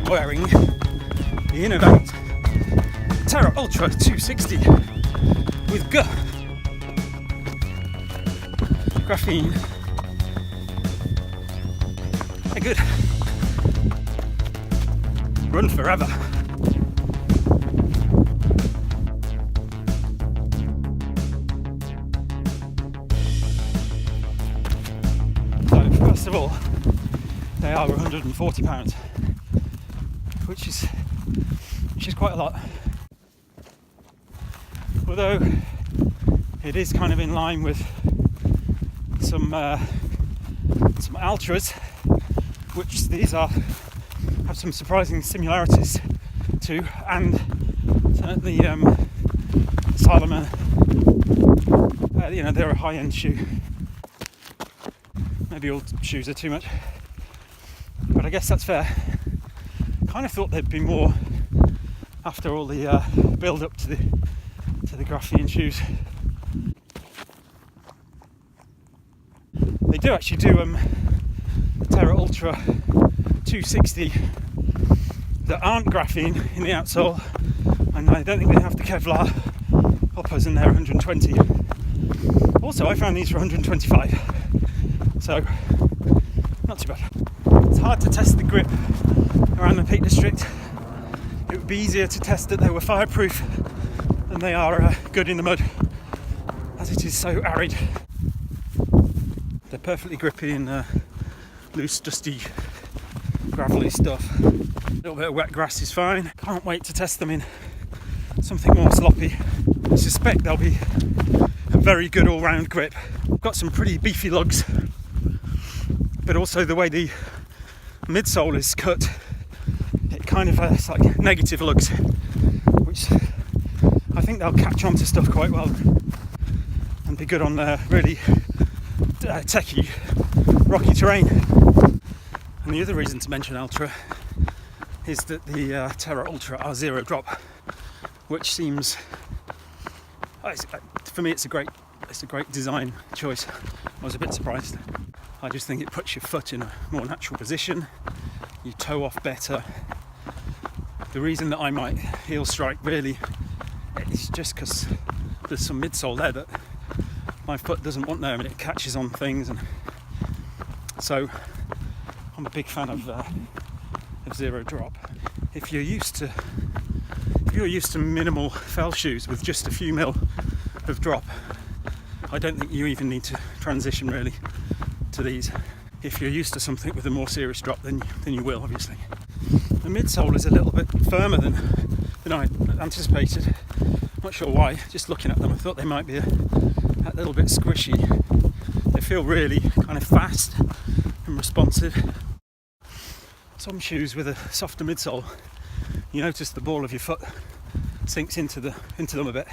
wearing the Inov-8 Terra Ultra 260 with graphene. They're good. Run forever. So first of all, they are £140, which is quite a lot. Although it is kind of in line with some Ultras, which these have some surprising similarities to, and certainly Salomon, they're a high-end shoe. Maybe all shoes are too much, but I guess that's fair. Kind of thought there'd be more after all the build up to the graphene shoes. They do actually do the Terra Ultra 260 that aren't graphene in the outsole, and I don't think they have the Kevlar uppers, and they're 120. Also, I found these for 125, so not too bad. It's hard to test the grip around the Peak District. It would be easier to test that they were fireproof than they are good in the mud, as it is so arid. They're perfectly grippy in loose, dusty, gravelly stuff. A little bit of wet grass is fine. Can't wait to test them in something more sloppy. I suspect they'll be a very good all-round grip. I've got some pretty beefy lugs, but also the way the midsole is cut, it kind of has like negative lugs, which I think they'll catch on to stuff quite well and be good on really techie, rocky terrain. And the other reason to mention Ultra is that the Terra Ultra are zero drop, which seems, for me, it's a great design choice. I was a bit surprised. I just think it puts your foot in a more natural position. You toe off better. The reason that I might heel strike really is just because there's some midsole there that my foot doesn't want there, and it catches on things, and so I'm a big fan of zero drop. If you're used to minimal fell shoes with just a few mil of drop, I don't think you even need to transition really to these. If you're used to something with a more serious drop, then you will, obviously. The midsole is a little bit firmer than I anticipated. Not sure why. Just looking at them, I thought they might be a little bit squishy. They feel really kind of fast and responsive. Some shoes with a softer midsole, you notice the ball of your foot sinks into them a bit,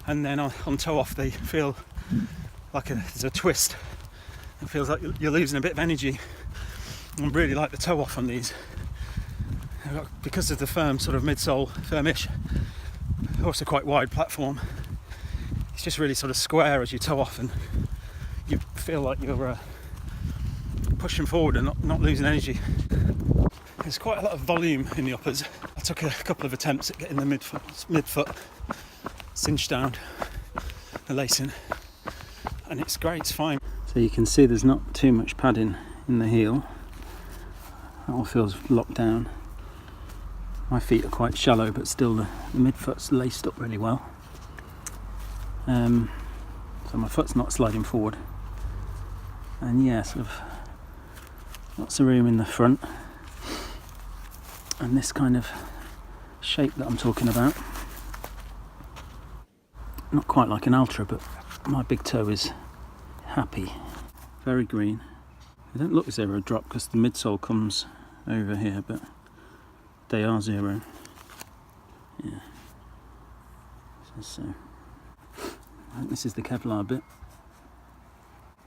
and then on toe off they feel like there's a twist. It feels like you're losing a bit of energy. I really like the toe off on these because of the firm sort of midsole, firmish, also quite wide platform. It's just really sort of square as you toe off, and you feel like you're pushing forward and not losing energy. There's quite a lot of volume in the uppers. I took a couple of attempts at getting the midfoot cinched down, the lacing, and it's great, it's fine. So you can see there's not too much padding in the heel. That all feels locked down. My feet are quite shallow, but still the midfoot's laced up really well. So my foot's not sliding forward. And yeah, sort of lots of room in the front. And this kind of shape that I'm talking about. Not quite like an Ultra, but my big toe is happy. Very green. They don't look zero drop because the midsole comes over here, but they are zero. Yeah. So I think this is the Kevlar bit.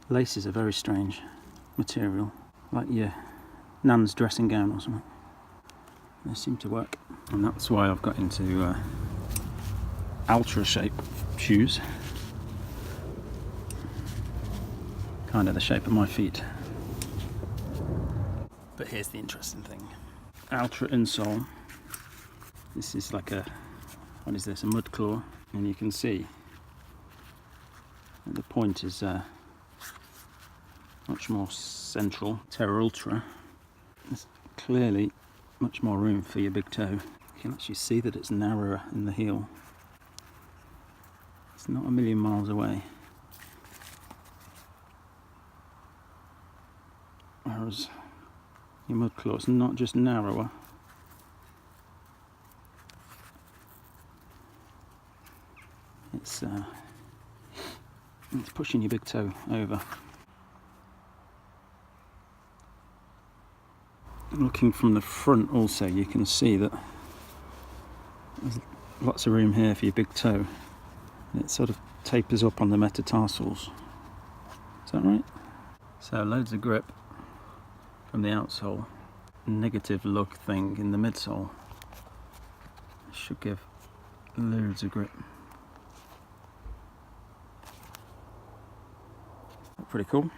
Laces are very strange material, like your nan's dressing gown or something. They seem to work, and that's why I've got into Ultra shape shoes. Kind of the shape of my feet. But here's the interesting thing. Ultra insole. This is like a, what is this, a mud claw, and you can see that the point is much more central. Terra Ultra, there's clearly much more room for your big toe. You can actually see that it's narrower in the heel. It's not a million miles away. Whereas your mud claw is not just narrower, it's pushing your big toe over. Looking from the front also, you can see that there's lots of room here for your big toe. It sort of tapers up on the metatarsals. Is that right? So loads of grip from the outsole. Negative lug thing in the midsole. Should give loads of grip. Pretty cool.